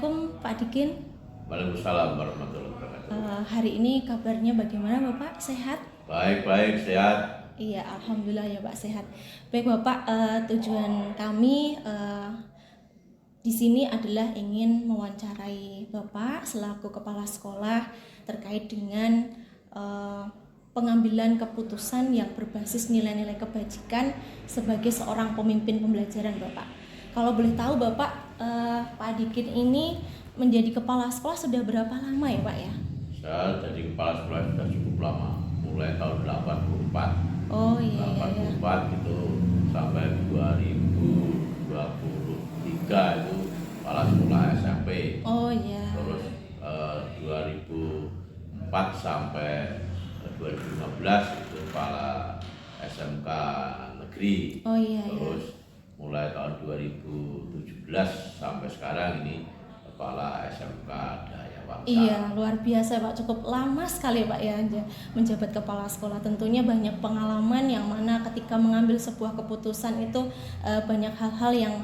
Assalamualaikum Pak Dikin. Waalaikumsalam warahmatullahi wabarakatuh. Hari ini kabarnya bagaimana Bapak? Sehat? Baik, sehat. Iya, Alhamdulillah ya Pak sehat. Baik Bapak, tujuan kami di sini adalah ingin mewawancarai Bapak selaku kepala sekolah terkait dengan pengambilan keputusan yang berbasis nilai-nilai kebajikan sebagai seorang pemimpin pembelajaran Bapak. Kalau boleh tahu Bapak, Pak Dikin ini menjadi kepala sekolah sudah berapa lama ya Pak ya? Saya jadi kepala sekolah sudah cukup lama, mulai tahun 84. Oh iya, 84 itu sampai 2023 itu kepala sekolah SMP. Oh iya. Terus 2004 sampai 2015 itu kepala SMK negeri. Oh iya. Terus mulai tahun 2017 sampai sekarang ini kepala SMK Daya Wangsa. Iya, luar biasa Pak, cukup lama sekali Pak ya menjabat kepala sekolah. Tentunya banyak pengalaman yang mana ketika mengambil sebuah keputusan itu banyak hal-hal yang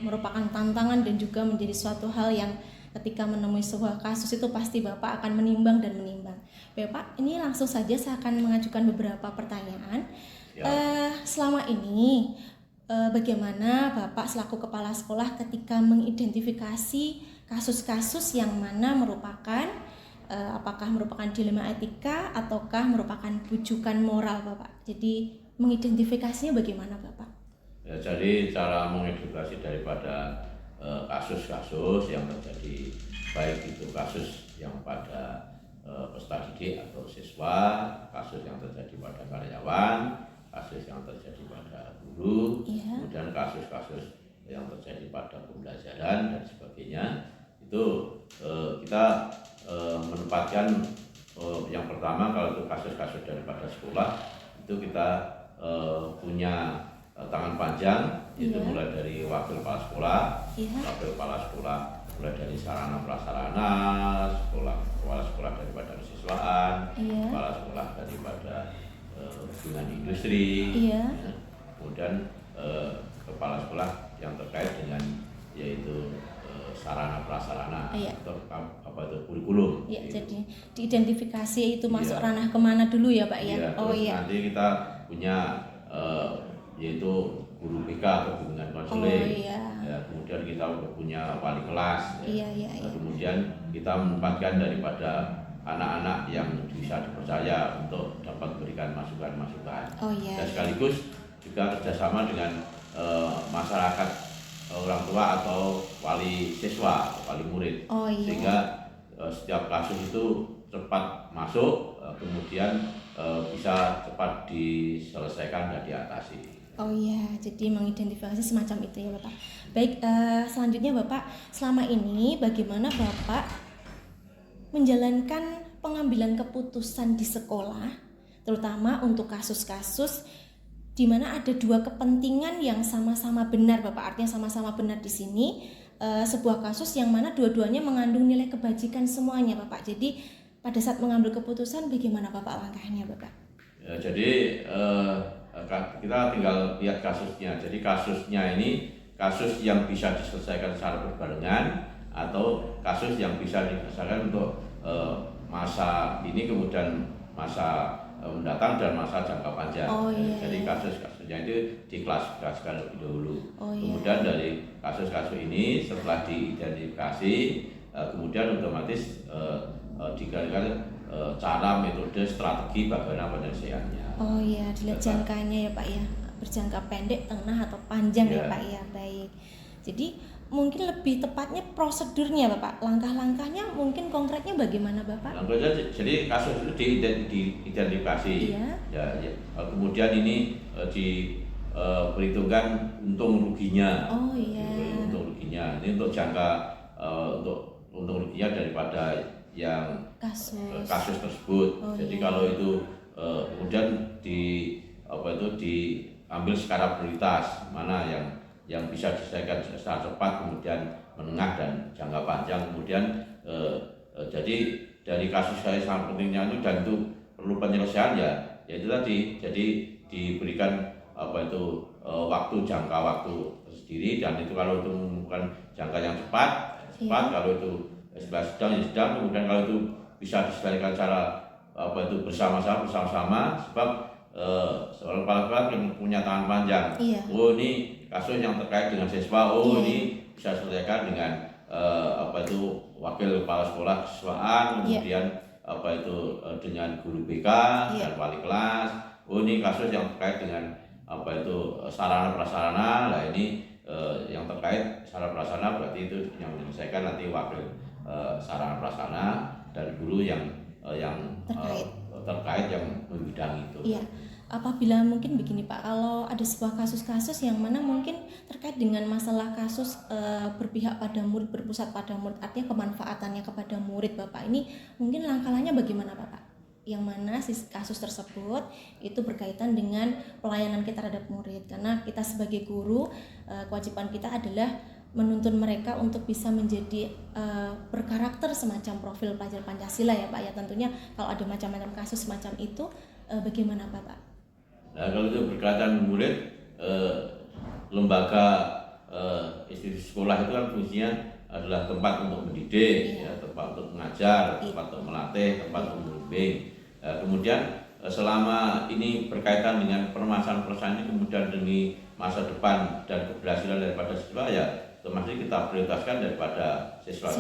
merupakan tantangan dan juga menjadi suatu hal yang ketika menemui sebuah kasus itu pasti Bapak akan menimbang dan menimbang. Bapak, ini langsung saja saya akan mengajukan beberapa pertanyaan. Ya. Selama ini bagaimana Bapak selaku kepala sekolah ketika mengidentifikasi kasus-kasus yang mana merupakan apakah merupakan dilema etika ataukah merupakan bujukan moral Bapak. Jadi mengidentifikasinya bagaimana Bapak? Ya, jadi cara mengedukasi daripada kasus-kasus yang terjadi, baik itu kasus yang pada peserta didik atau siswa, kasus yang terjadi pada karyawan, kasus yang terjadi pada guru, kemudian kasus-kasus yang terjadi pada pembelajaran dan sebagainya. Itu kita menempatkan yang pertama, kalau itu kasus-kasus daripada sekolah, itu kita punya tangan panjang, itu mulai dari wakil kepala sekolah, wakil kepala sekolah mulai dari sarana prasarana kepala sekolah daripada kesiswaan, kepala sekolah daripada hubungan industri, kemudian kepala sekolah yang terkait dengan yaitu sarana prasarana atau apa itu kurikulum. Iya, jadi diidentifikasi itu masuk ranah kemana dulu ya Pak ya? Nanti kita punya yaitu guru BK atau bimbingan konseling. Kemudian kita punya wali kelas. Kemudian kita menempatkan daripada anak-anak yang bisa dipercaya untuk dapat memberikan masukan-masukan. Dan sekaligus juga kerjasama dengan masyarakat, orang tua atau wali siswa, wali murid, sehingga setiap kasus itu cepat masuk, kemudian bisa cepat diselesaikan dan diatasi. Oh iya, jadi mengidentifikasi semacam itu ya Bapak. Baik, selanjutnya Bapak, selama ini bagaimana Bapak menjalankan pengambilan keputusan di sekolah, terutama untuk kasus-kasus di mana ada dua kepentingan yang sama-sama benar Bapak, artinya sama-sama benar di sini, sebuah kasus yang mana dua-duanya mengandung nilai kebajikan semuanya Bapak. Jadi pada saat mengambil keputusan bagaimana Bapak langkahnya Bapak? Ya, jadi kita tinggal lihat kasusnya. Jadi kasusnya ini kasus yang bisa diselesaikan secara berbarengan atau kasus yang bisa diselesaikan untuk masa ini kemudian masa mendatang dan masa jangka panjang. Jadi kasus-kasusnya itu diklasifikasikan lebih dahulu. Kemudian dari kasus-kasus ini setelah diidentifikasi, kemudian otomatis digali cara, metode, strategi bagaimana penyelesaiannya. Oh iya, dilihat jangkanya ya Pak ya, berjangka pendek, tengah atau panjang ya Pak ya. Baik. Jadi mungkin lebih tepatnya prosedurnya Bapak, langkah-langkahnya mungkin konkretnya bagaimana Bapak? Langkahnya jadi kasus itu diidentifikasi, kemudian ini diperhitungkan untung ruginya. Untung ruginya ini untuk jangka untuk untung ruginya daripada yang kasus tersebut. Jadi kalau itu kemudian diambil secara prioritas, mana yang bisa diselesaikan secara cepat, kemudian menengah dan jangka panjang. Kemudian jadi dari kasus saya sangat pentingnya itu dan itu perlu penyelesaian ya itu tadi. Jadi diberikan jangka waktu sendiri, dan itu kalau itu bukan jangka yang cepat cepat, kalau itu sebelah sedang ya sedang, kemudian kalau itu bisa diselesaikan secara bersama-sama, sebab seorang kepala sekolah yang punya tangan panjang. Iya. Oh, ini kasus yang terkait dengan siswa, Iya. ini bisa diselesaikan dengan wakil kepala sekolah kesiswaan, kemudian dengan guru BK dan wali kelas. Oh, ini kasus yang terkait dengan sarana prasarana. Nah, ini yang terkait sarana prasarana berarti itu yang menyelesaikan nanti wakil sarana prasarana dan guru yang terkait yang membidangi itu. Iya. Apabila mungkin begini Pak, kalau ada sebuah kasus-kasus yang mana mungkin terkait dengan masalah kasus berpihak pada murid, berpusat pada murid, artinya kemanfaatannya kepada murid Bapak, ini mungkin langkah-langkahnya bagaimana Bapak? Yang mana kasus tersebut itu berkaitan dengan pelayanan kita terhadap murid, karena kita sebagai guru kewajiban kita adalah menuntun mereka untuk bisa menjadi berkarakter semacam profil pelajar Pancasila ya Pak ya. Tentunya kalau ada macam-macam kasus semacam itu bagaimana Bapak? Nah, kalau itu berkaitan murid, lembaga institusi sekolah itu kan fungsinya adalah tempat untuk mendidik, ya, tempat untuk mengajar, tempat untuk melatih, tempat untuk membimbing. Kemudian selama ini berkaitan dengan permasalahan-permasalahan ini, kemudian demi masa depan dan keberhasilan daripada siswa, ya termasuk kita prioritaskan daripada siswa.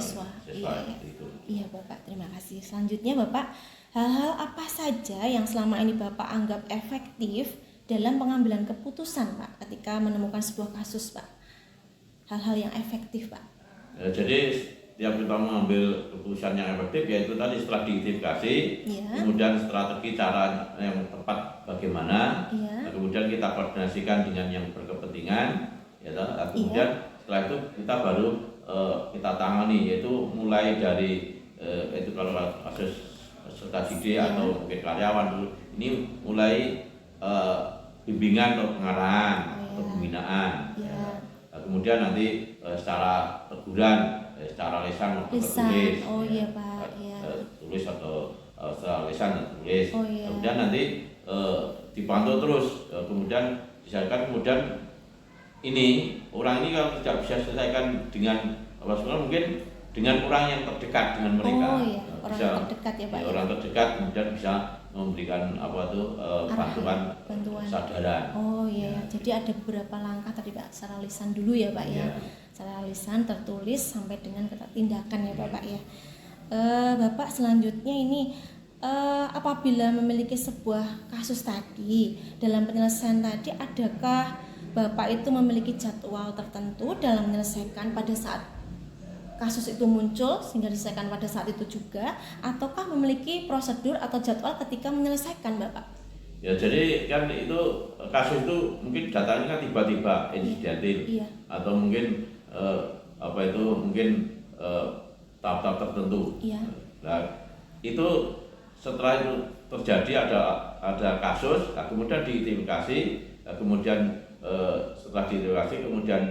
Itu. Iya Bapak, terima kasih. Selanjutnya Bapak, hal-hal apa saja yang selama ini Bapak anggap efektif dalam pengambilan keputusan Pak ketika menemukan sebuah kasus Pak? Hal-hal yang efektif Pak. Jadi setiap kita mengambil keputusan yang efektif, yaitu tadi setelah diidentifikasi, kemudian strategi cara yang tepat bagaimana, kemudian kita koordinasikan dengan yang berkepentingan, ya, kemudian setelah itu kita baru kita tangani, yaitu mulai dari itu kalau kasus peserta didik atau mungkin karyawan dulu, ini mulai bimbingan atau pengarahan atau pembinaan. Kemudian nanti secara teguran, secara lisan maupun tertulis. Oh iya Pak. Tulis atau secara lisan dan tulis. Kemudian nanti dipantau terus. Kemudian misalkan ini orang ini kalau tidak bisa selesaikan dengan mungkin dengan orang yang terdekat dengan mereka. Orang yang terdekat ya Pak. Orang terdekat kemudian bisa memberikan bantuan kesadaran. Oh iya, jadi ada beberapa langkah tadi Pak, secara lisan dulu ya Pak ya. Secara lisan, tertulis sampai dengan tindakan ya Bapak ya. Bapak selanjutnya ini apabila memiliki sebuah kasus tadi, dalam penyelesaian tadi adakah Bapak itu memiliki jadwal tertentu dalam menyelesaikan pada saat kasus itu muncul sehingga diselesaikan pada saat itu juga, ataukah memiliki prosedur atau jadwal ketika menyelesaikan Bapak? Ya, jadi kan itu kasus itu mungkin datangnya kan tiba-tiba insidentil, atau mungkin tahap-tahap tertentu. Nah, itu setelah itu terjadi ada kasus, kemudian diidentifikasi, kemudian setelah diidentifikasi kemudian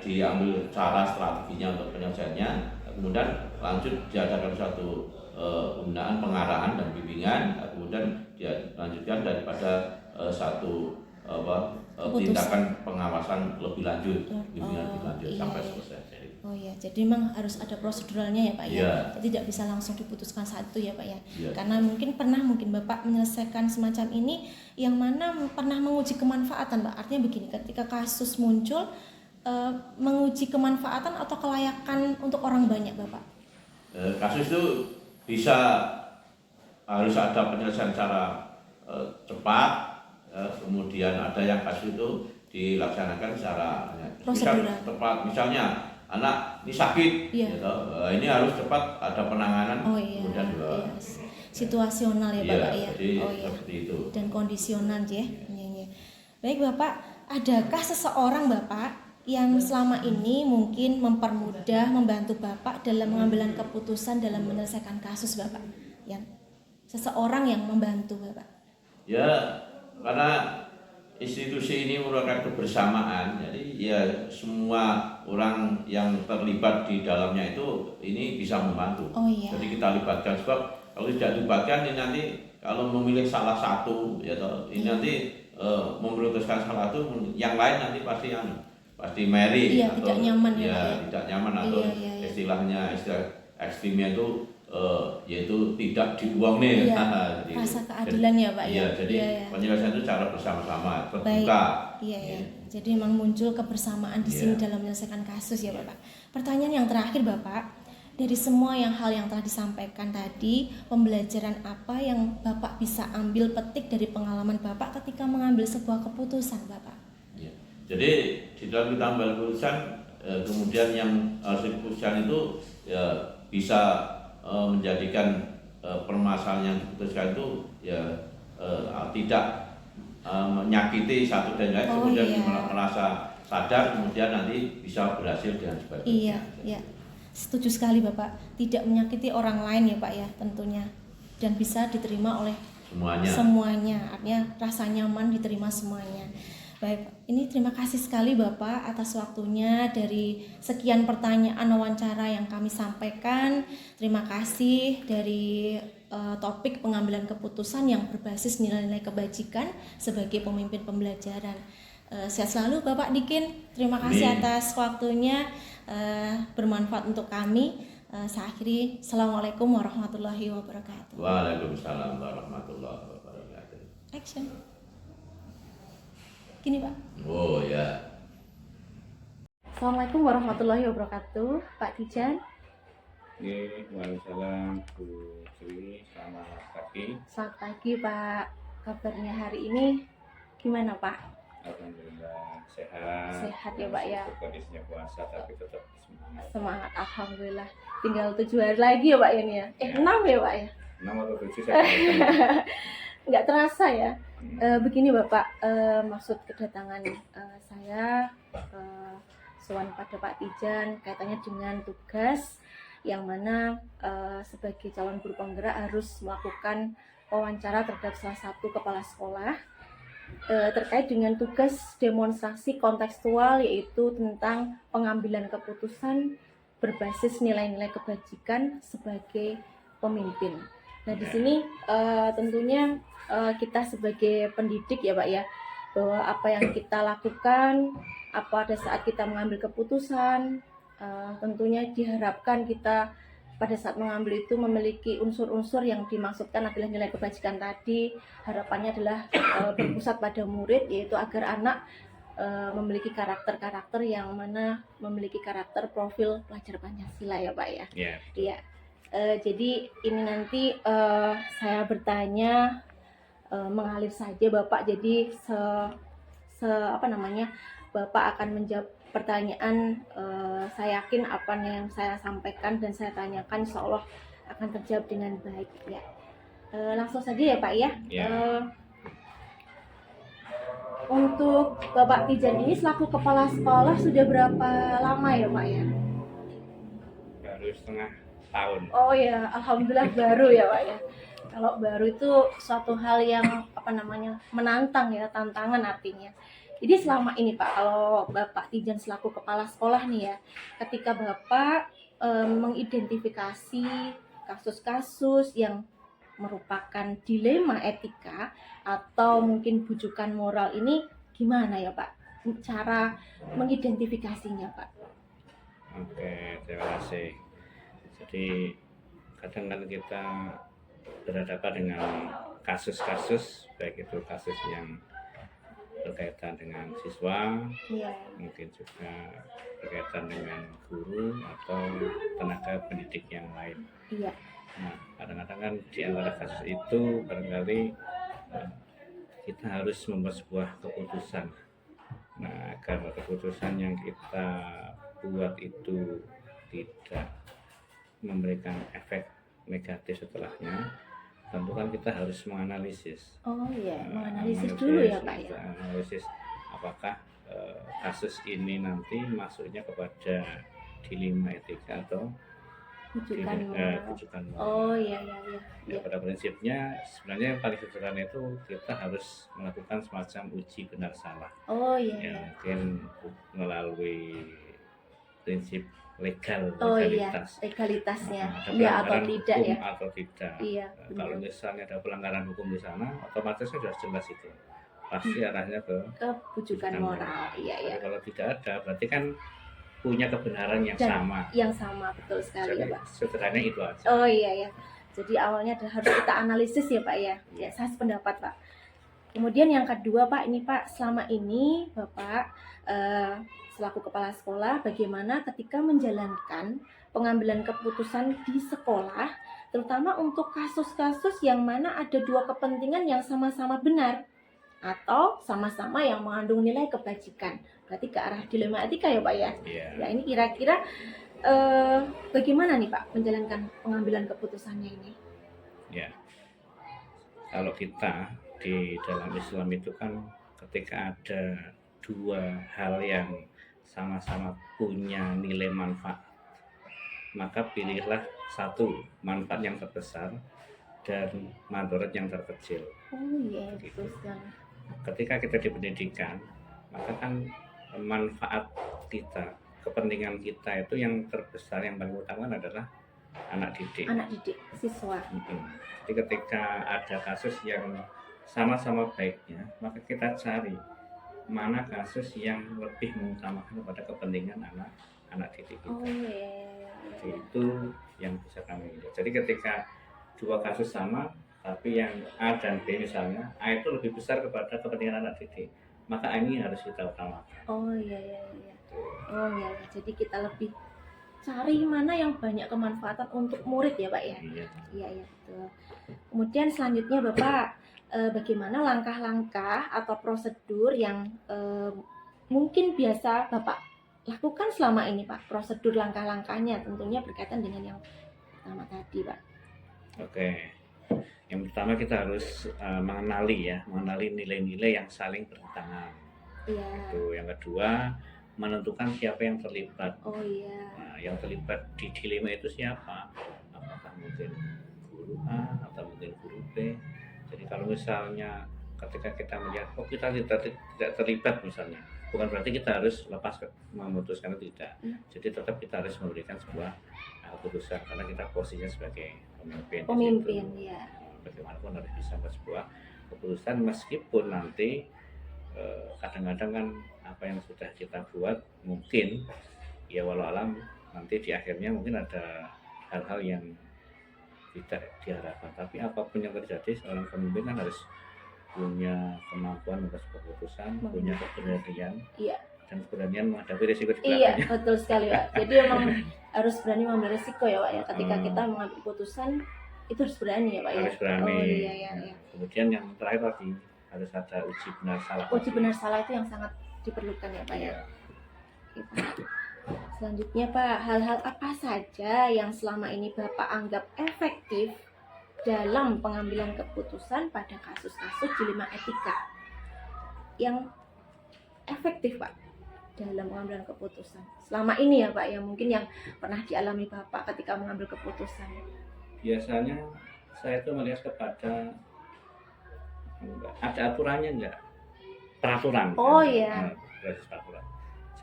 diambil cara strateginya untuk penyelesaiannya, kemudian lanjut diadakan suatu pembinaan, pengarahan dan bimbingan, kemudian dia lanjutkan daripada satu tindakan pengawasan lebih lanjut, bimbingan lebih lanjut sampai selesai. Oh iya, jadi memang harus ada proseduralnya ya Pak ya. Jadi tidak bisa langsung diputuskan saat itu ya Pak ya. Karena mungkin Bapak menyelesaikan semacam ini yang mana pernah menguji kemanfaatan Pak. Artinya begini, ketika kasus muncul menguji kemanfaatan atau kelayakan untuk orang banyak Bapak. Kasus itu harus ada penyelesaian secara cepat, kemudian ada yang kasus itu dilaksanakan secara tepat. Misalnya anak ini sakit, gitu. Ini harus cepat ada penanganan. Kemudian situasional ya Bapak ya. Jadi seperti itu. Dan kondisional ya. Baik Bapak, adakah seseorang Bapak yang selama ini mungkin mempermudah, membantu Bapak dalam pengambilan keputusan dalam menyelesaikan kasus Bapak? Seseorang yang membantu Bapak? Ya, karena institusi ini merupakan kebersamaan, jadi ya semua orang yang terlibat di dalamnya itu ini bisa membantu. Jadi kita libatkan, sebab kalau tidak dilibatkan ini nanti kalau memilih salah satu, ini nanti memutuskan salah satu, yang lain nanti pasti pasti marry Iya, atau tidak nyaman ya, ya Pak ya. tidak nyaman atau Iya, iya, iya. istilah ekstrimnya itu yaitu tidak dibuang nih. Iya, Jadi, rasa keadilan ya Pak iya, ya. jadi Iya, ya. penyelesaian itu cara bersama-sama Baik. terbuka. Iya, Ya. ya. Jadi memang muncul kebersamaan di sini Iya. dalam menyelesaikan kasus ya Bapak. Pertanyaan yang terakhir Bapak, dari semua hal yang telah disampaikan tadi, pembelajaran apa yang Bapak bisa ambil petik dari pengalaman Bapak ketika mengambil sebuah keputusan Bapak? Ya. Jadi di dalam kita ambil keputusan, kemudian yang harus diputuskan itu ya bisa menjadikan permasalahan yang diputuskan itu ya tidak menyakiti satu dan lain, kemudian iya. merasa sadar, kemudian nanti bisa berhasil dengan sebagainya. Iya, iya. Setuju sekali Bapak. Tidak menyakiti orang lain ya Pak ya tentunya. Dan bisa diterima oleh semuanya. Artinya rasa nyaman diterima semuanya. Baik, ini terima kasih sekali Bapak atas waktunya dari sekian pertanyaan wawancara yang kami sampaikan. Terima kasih dari topik pengambilan keputusan yang berbasis nilai-nilai kebajikan sebagai pemimpin pembelajaran. Sehat selalu Bapak Dikin. Terima kasih atas waktunya, bermanfaat untuk kami. Saya akhiri. Assalamualaikum warahmatullahi wabarakatuh. Waalaikumsalam warahmatullahi wabarakatuh. Action. Gini Pak. Oh ya. Assalamualaikum warahmatullahi wabarakatuh, Pak Tijan. Waalaikumsalam Bu Sri, selamat pagi. Selamat pagi Pak. Kabarnya hari ini gimana Pak? Alhamdulillah sehat. Sehat ya Pak ya. Kondisinya puasa tapi tetap semangat. Semangat, alhamdulillah. Tinggal 7 hari lagi ya Pak ini ya. 6 ya Pak ya. 6 atau 7 saya Nggak terasa ya. Begini Bapak, maksud kedatangan saya sowan pada Pak Tijan kaitannya dengan tugas yang mana sebagai calon guru penggerak harus melakukan wawancara terhadap salah satu kepala sekolah terkait dengan tugas demonstrasi kontekstual, yaitu tentang pengambilan keputusan berbasis nilai-nilai kebajikan sebagai pemimpin. Nah di sini tentunya kita sebagai pendidik ya Pak ya, bahwa apa yang kita lakukan pada saat kita mengambil keputusan, tentunya diharapkan kita pada saat mengambil itu memiliki unsur-unsur yang dimaksudkan adalah nilai kebajikan tadi. Harapannya adalah berpusat pada murid, yaitu agar anak memiliki karakter-karakter yang mana memiliki karakter profil pelajar Pancasila ya Pak ya. Iya. Jadi ini nanti saya bertanya mengalir saja Bapak, jadi Bapak akan menjawab pertanyaan. Saya yakin apa yang saya sampaikan dan saya tanyakan insya Allah akan terjawab dengan baik ya. Langsung saja ya Pak ya. Untuk Bapak Tijan ini selaku kepala sekolah sudah berapa lama ya Pak ya? Baru setengah tahun. Oh ya, alhamdulillah baru ya Pak ya. Kalau baru itu suatu hal yang menantang ya, tantangan artinya. Jadi selama ini Pak, kalau Bapak Tijan selaku kepala sekolah nih ya, ketika Bapak mengidentifikasi kasus-kasus yang merupakan dilema etika atau mungkin bujukan moral ini, gimana ya Pak cara mengidentifikasinya Pak? Oke, terima kasih. Jadi kadang kan kita berhadapan dengan kasus-kasus, baik itu kasus yang berkaitan dengan siswa, mungkin juga berkaitan dengan guru atau tenaga pendidik yang lain. Nah, kadang-kadang kan di antara kasus itu barangkali kita harus membuat sebuah keputusan. Nah, agar keputusan yang kita buat itu tidak memberikan efek negatif setelahnya, tentu kan kita harus menganalisis. Menganalisis dulu ya Pak ya. Analisis apakah kasus ini nanti masuknya kepada dilema etika atau bujukan moral. Iya. Pada prinsipnya sebenarnya yang paling sederhana itu kita harus melakukan semacam uji benar salah. Mungkin melalui prinsip legalitasnya ada atau tidak ya. Atau tidak. Kalau misalnya ada pelanggaran hukum di sana, otomatis sudah jelas itu. pasti arahnya ke kebujukan moral. Iya. Tapi kalau tidak ada berarti kan punya kebenaran yang Dan sama. Yang sama, betul sekali Jadi ya Pak. sederhananya itu aja. Oh iya. Jadi awalnya harus kita analisis ya Pak ya. Ya, saya sependapat Pak. Kemudian yang kedua Pak, ini Pak, selama ini Bapak selaku kepala sekolah bagaimana ketika menjalankan pengambilan keputusan di sekolah, terutama untuk kasus-kasus yang mana ada dua kepentingan yang sama-sama benar atau sama-sama yang mengandung nilai kebajikan. Berarti ke arah dilema etika ya Pak ya. Ya ini kira-kira bagaimana nih Pak menjalankan pengambilan keputusannya ini? Ya, kalau kita di dalam Islam itu kan ketika ada dua hal yang sama-sama punya nilai manfaat, maka pilihlah satu manfaat yang terbesar dan madarat yang terkecil. Oh iya, betul sekali. Ketika kita di pendidikan, maka kan manfaat kita, kepentingan kita itu yang terbesar, yang paling utama adalah anak didik, siswa. Jadi ketika ada kasus yang sama-sama baiknya, maka kita cari mana kasus yang lebih mengutamakan kepada kepentingan anak didik kita. Oh iya. Itu yang bisa kami lihat. Jadi ketika dua kasus sama, tapi yang A dan B misalnya, A itu lebih besar kepada kepentingan anak didik, maka ini harus kita utamakan. Oh iya. Jadi kita lebih cari mana yang banyak kemanfaatan untuk murid ya Pak ya. Iya betul. Kemudian selanjutnya Bapak, bagaimana langkah-langkah atau prosedur yang mungkin biasa Bapak lakukan selama ini Pak? Prosedur langkah-langkahnya tentunya berkaitan dengan yang pertama tadi Pak. Oke. Yang pertama kita harus mengenali nilai-nilai yang saling bertentangan. Iya. Itu. Yang kedua, menentukan siapa yang terlibat. Oh iya. Nah, yang terlibat di dilema itu siapa? Apakah mungkin guru A atau mungkin guru B? Jadi kalau misalnya ketika kita melihat kita tidak terlibat misalnya, bukan berarti kita harus lepas memutuskan atau tidak. Jadi tetap kita harus memberikan sebuah keputusan karena kita posisinya sebagai pemimpin ya. Bagaimanapun harus bisa membuat sebuah keputusan meskipun nanti kadang-kadang kan apa yang sudah kita buat mungkin ya walau alam nanti di akhirnya mungkin ada hal-hal yang tidak diharapkan, tapi apapun yang terjadi seorang pemimpin kan harus punya kemampuan membuat sebuah keputusan, punya keberanian, dan keberanian menghadapi risiko di belakangnya. Iya betul sekali Pak. Jadi memang harus berani mengambil risiko ya Pak ya. Ketika kita mengambil keputusan itu harus berani ya Pak ya. Harus berani. Oh iya. Kemudian yang terakhir tadi harus ada uji benar salah. Uji benar salah itu yang sangat diperlukan ya Pak ya. Selanjutnya Pak, hal-hal apa saja yang selama ini Bapak anggap efektif dalam pengambilan keputusan pada kasus-kasus dilema etika yang efektif Pak dalam pengambilan keputusan selama ini ya Pak ya, mungkin yang pernah dialami Bapak ketika mengambil keputusan? Biasanya saya itu melihat kepada ada aturannya enggak, peraturan. Oh iya. Peraturan.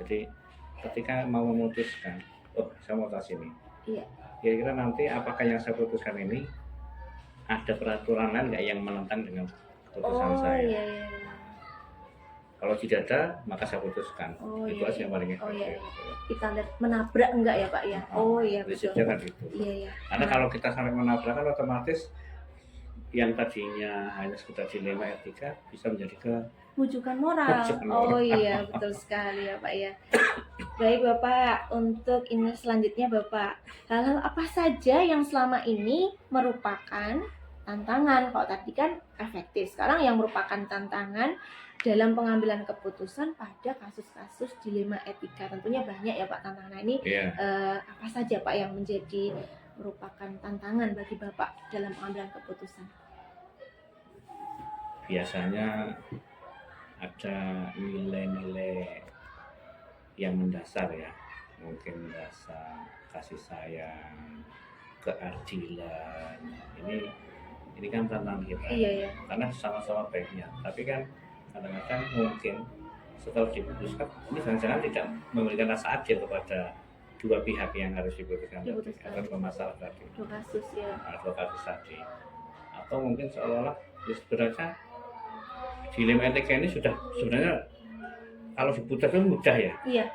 Jadi ketika mau memutuskan, saya mau tas ini. Iya. Kira-kira nanti apakah yang saya putuskan ini ada peraturan lain enggak yang menentang dengan keputusan saya? Iya. Kalau tidak ada, maka saya putuskan. Itu aja yang paling efektif. Iya. Kita lihat menabrak enggak ya Pak ya? Oh iya betul. Kan gitu. Iya. Karena kalau kita sampai menabrak kan otomatis yang tadinya hanya sekedar dilema etika bisa menjadi kebujukan moral. Oh iya betul sekali ya Pak ya. Baik Bapak, untuk ini selanjutnya Bapak, hal-hal apa saja yang selama ini merupakan tantangan? Kalau tadi kan efektif, sekarang yang merupakan tantangan dalam pengambilan keputusan pada kasus-kasus dilema etika. Tentunya banyak ya Pak tantangan ini. Apa saja Pak yang menjadi merupakan tantangan bagi Bapak dalam pengambilan keputusan? Biasanya ada nilai-nilai yang mendasar ya, mungkin rasa kasih sayang, keadilan. Ini kan tantangan kita. Iya. Karena sama-sama baiknya, tapi kan kadang-kadang mungkin setelah diputuskan ini jangan-jangan tidak memberikan rasa adil kepada dua pihak yang harus diputuskan atau dua masalah tadi, dua kasus ya, dua kasus tadi, atau mungkin seolah-olah sebenarnya dilema etika ini sudah sebenarnya kalau diputar itu mudah ya, Iya.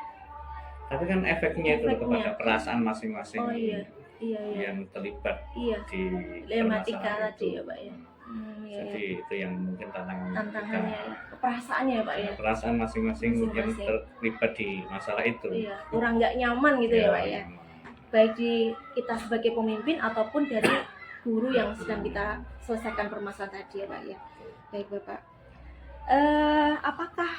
tapi kan efeknya itu Efeknya. kepada perasaan masing-masing Oh iya. Iya, iya. yang terlibat Iya. di Dilematika permasalahan tadi itu. ya, Pak ya. Iya, Jadi iya. itu yang mungkin tantangannya Tantangannya kita. ya. Perasaannya ya, Pak ya. Perasaan masing-masing yang Masing-masing. terlibat di masalah itu. Iya, kurang nggak nyaman gitu ya, Pak ya. Baik di kita sebagai pemimpin ataupun dari guru yang sedang kita selesaikan permasalahan tadi ya, Pak ya. Baik, Bapak. Apakah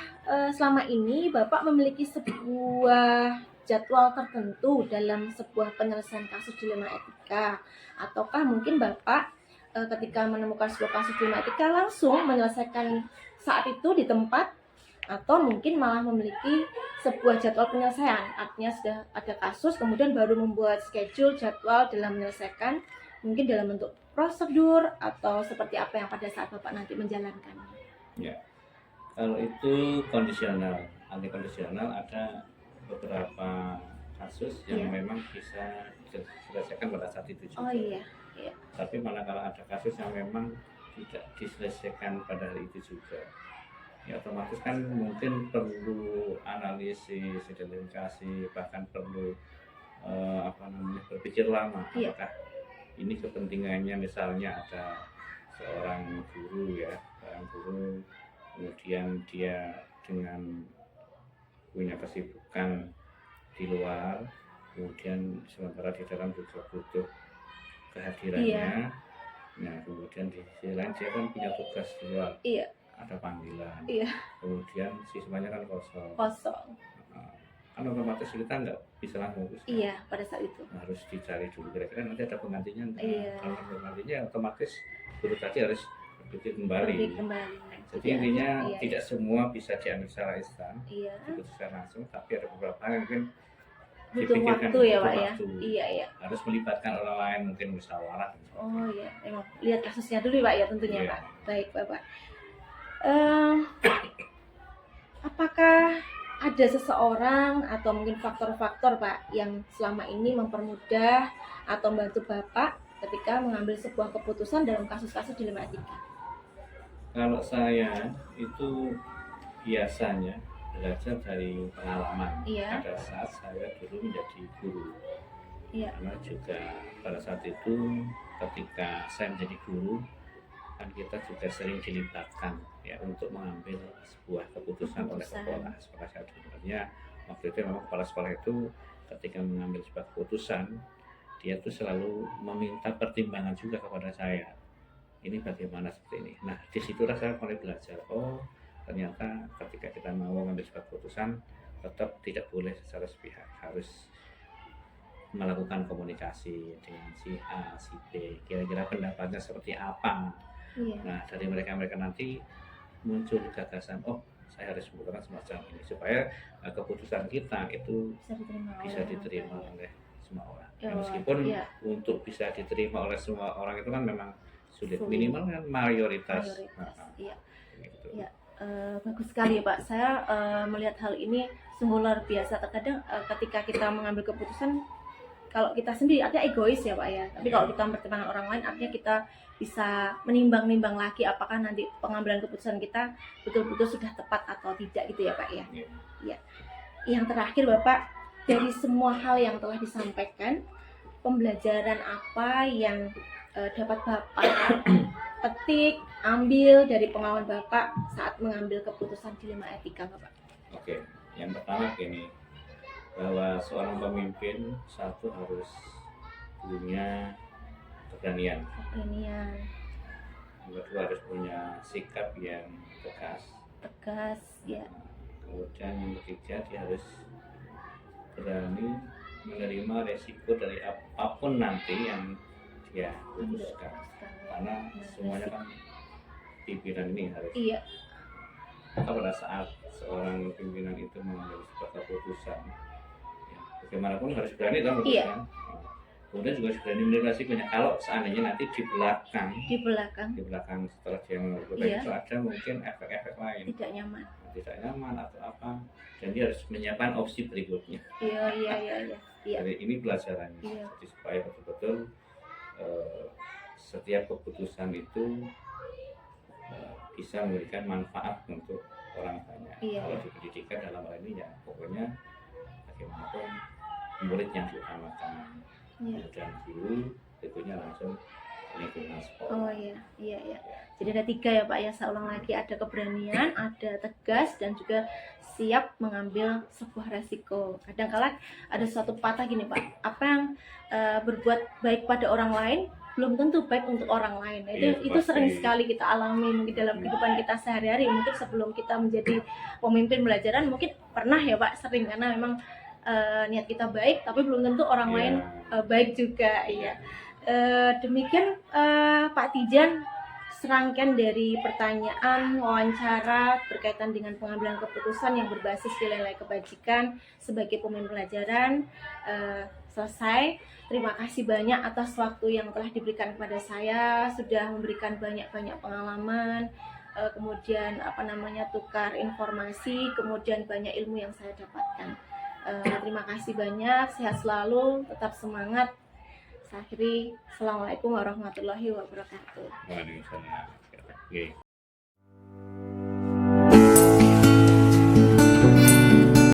selama ini Bapak memiliki sebuah jadwal tertentu dalam sebuah penyelesaian kasus dilema etika, ataukah mungkin Bapak ketika menemukan sebuah kasus dilema etika langsung menyelesaikan saat itu di tempat, atau mungkin malah memiliki sebuah jadwal penyelesaian, artinya sudah ada kasus kemudian baru membuat schedule jadwal dalam menyelesaikan, mungkin dalam bentuk prosedur atau seperti apa yang pada saat Bapak nanti menjalankannya. Kalau itu kondisional, anti kondisional ada beberapa kasus yang Iya. memang bisa diselesaikan pada saat itu juga. Oh iya. Tapi malah kalau ada kasus yang memang tidak diselesaikan pada hari itu juga, ya otomatis kan mungkin perlu analisis, identifikasi, bahkan perlu berpikir lama. Iya. Apakah ini kepentingannya, misalnya ada seorang guru ya, kemudian dia dengan punya kesibukan di luar, kemudian sementara di dalam juga butuh kehadirannya. Nah, kemudian di sisi lain dia kan punya tugas di luar, Iya. ada panggilan, Iya. kemudian siswanya kan kosong. Kosong. Kan otomatis kita nggak bisa langsung urus, kan? Iya, pada saat itu. Harus dicari dulu kira-kira nanti ada penggantinya enggak. Iya. Kalau ada penggantinya otomatis guru tadi harus berpikir kembali. Pergi kembali. Jadi intinya iya. tidak semua bisa diambil secara instan, Iya. diputuskan langsung, tapi ada beberapa hal yang mungkin Butuh dipikirkan, waktu ya, butuh Pak ya. waktu. Iya, iya. Harus melibatkan orang lain, mungkin musyawarah. Oh iya, emang lihat kasusnya dulu Pak ya tentunya Iya. Pak. Baik Bapak. Apakah ada seseorang atau mungkin faktor-faktor Pak yang selama ini mempermudah atau membantu Bapak ketika mengambil sebuah keputusan dalam kasus-kasus dilema etika? Kalau saya itu biasanya belajar dari pengalaman. Iya. Pada saat saya dulu menjadi guru. Iya. Karena juga pada saat itu ketika saya menjadi guru, kan kita juga sering dilibatkan ya untuk mengambil sebuah keputusan oleh kepala sekolah. Sebenarnya waktu itu memang kepala sekolah itu ketika mengambil sebuah keputusan, dia tuh selalu meminta pertimbangan juga kepada saya. Ini bagaimana seperti ini. Nah, disitulah saya mulai belajar. Oh, ternyata ketika kita mau mengambil sebuah keputusan, tetap tidak boleh secara sepihak, harus melakukan komunikasi dengan si A, si B, kira-kira pendapatnya seperti apa. Iya. Nah, dari mereka nanti muncul gagasan, oh saya harus membutuhkan semacam ini supaya keputusan kita itu bisa diterima oleh semua orang. Ya, Meskipun iya. untuk bisa diterima oleh semua orang itu kan memang sulit, Sulit. minimal kan mayoritas. Iya. Gitu. Iya. Bagus sekali ya Pak. Saya melihat hal ini sungguh luar biasa. Terkadang ketika kita mengambil keputusan, kalau kita sendiri artinya egois ya Pak ya. Tapi kalau kita mempertimbangkan orang lain, artinya kita bisa menimbang-nimbang lagi apakah nanti pengambilan keputusan kita betul-betul sudah tepat atau tidak gitu ya Pak ya. Iya. Yang terakhir Bapak, dari semua hal yang telah disampaikan, pembelajaran apa yang dapat Bapak petik, ambil dari pengalaman Bapak saat mengambil keputusan dilema etika Bapak? Oke, yang pertama gini, bahwa seorang pemimpin satu harus punya keberanian, yang kedua harus punya sikap yang tegas, ya. kemudian yang ketiga dia harus berani menerima resiko dari apapun nanti yang dia putuskan, karena semuanya kan pimpinan ini harus. Iya. Pada saat seorang pimpinan itu mengambil sebuah keputusan, ya, bagaimanapun harus berani dalam memutuskan. Kemudian juga harus berani menerima resikonya. Kalau seandainya nanti di belakang setelah dia mengambil keputusan itu ada mungkin efek-efek lain, tidak nyaman atau apa, dan dia harus menyiapkan opsi berikutnya. Iya. Jadi ini pelajarannya. Iya. Jadi supaya betul-betul setiap keputusan itu bisa memberikan manfaat untuk orang banyak. Iya. Kalau di pendidikan dalam hal ini ya pokoknya bagaimanapun murid yang diutamakan, Iya. kemudian guru tentunya langsung lingkungan sekolah. Oh iya, iya, iya. Jadi ada 3 ya Pak ya, saya ulang lagi, ada keberanian, ada tegas, dan juga siap mengambil sebuah resiko. Kadang-kala ada suatu pepatah gini Pak, apa yang berbuat baik pada orang lain belum tentu baik untuk orang lain. Nah, Iya, itu sering pasti. sekali kita alami mungkin dalam kehidupan kita sehari-hari. Mungkin sebelum kita menjadi pemimpin pelajaran mungkin pernah ya Pak, sering, karena memang niat kita baik, tapi belum tentu orang Iya. lain baik juga. Iya. Demikian Pak Tijan, serangkaian dari pertanyaan wawancara berkaitan dengan pengambilan keputusan yang berbasis nilai-nilai kebajikan sebagai pemimpin pelajaran selesai. Terima kasih banyak atas waktu yang telah diberikan kepada saya, sudah memberikan banyak-banyak pengalaman, kemudian tukar informasi, kemudian banyak ilmu yang saya dapatkan. Terima kasih banyak, sehat selalu, tetap semangat. Saya akhiri, Assalamualaikum warahmatullahi wabarakatuh. Waalaikumsalam. Oke.